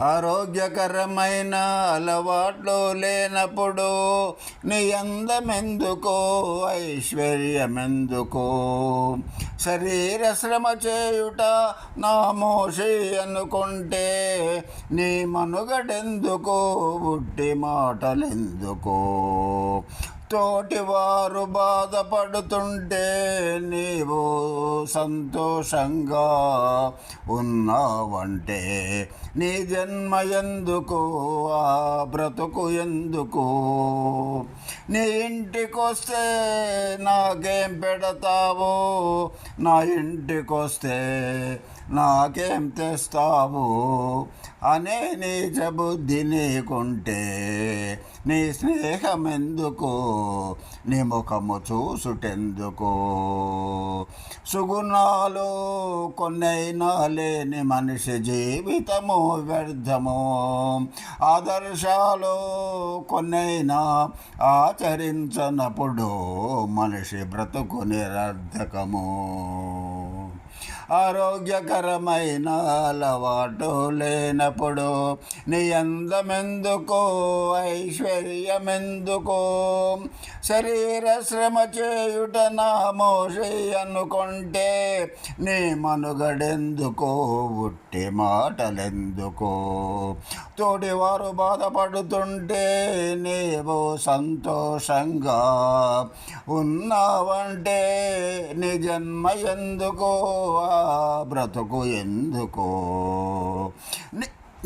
ఆరోగ్యకరమైన అలవాట్లు లేనప్పుడు నీ అందమెందుకో, ఐశ్వర్యమెందుకో? శరీర శ్రమ చేయుట నామోషి అనుకుంటే నీ మనుగడెందుకో, ఉట్టి మాటలెందుకో? తోటివారు బాధపడుతుంటే నీవు సంతోషంగా ఉన్నావంటే నీ జన్మ ఎందుకు, ఆ బ్రతుకు ఎందుకు? నీ ఇంటికొస్తే నాకేం పెడతావు, నా ఇంటికొస్తే నాకేం తెస్తావు అనే నీచ బుద్ధి నీకుంటే నీ స్నేహమెందుకు, నీ ముఖము చూసుటెందుకు? సుగుణాలు కొన్నైనా లేని మనిషి జీవితము వ్యర్థము, ఆదర్శాలు కొన్నైనా ఆచరించనప్పుడు మనిషి బ్రతుకు నిరర్ధకము. ఆరోగ్యకరమైన అలవాటు లేనప్పుడు నీ అందమెందుకో, ఐశ్వర్యమెందుకో? శరీర శ్రమ చేయుట నామోషి అనుకుంటే నీ మనుగడెందుకో, ఉట్టి మాటలెందుకో? తోటివారు బాధపడుతుంటే నీవు సంతోషంగా ఉన్నావంటే నీ జన్మ ఎందుకో, బ్రతుకు ఎందుకో?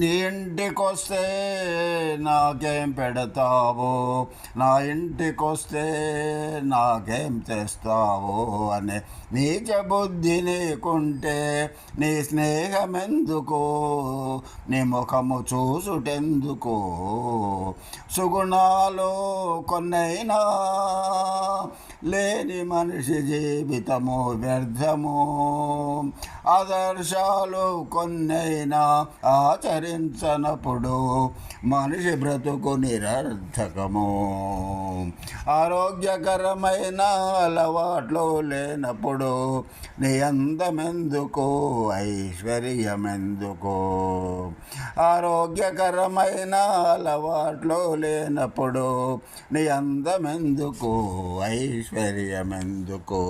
నీ ఇంటికొస్తే నాకేం పెడతావు, నా ఇంటికొస్తే నాకేం తెస్తావు అనే నీచ బుద్ధి నీకుంటే నీ స్నేహమెందుకు, నీ ముఖము చూసుటెందుకు? సుగుణాలు కొన్నైనా లేని మనిషి జీవితము వ్యర్థము, ఆదర్శాలు కొన్నైనా ఆచరించనప్పుడు మనిషి బ్రతుకు నిరర్థకము. ఆరోగ్యకరమైన అలవాట్లు లేనప్పుడు నీ అందమెందుకో, ఐశ్వర్యమెందుకో? ఆరోగ్యకరమైన అలవాట్లు లేనప్పుడు నీ అందమెందుకో, ఐశ్వర్యమెందుకో?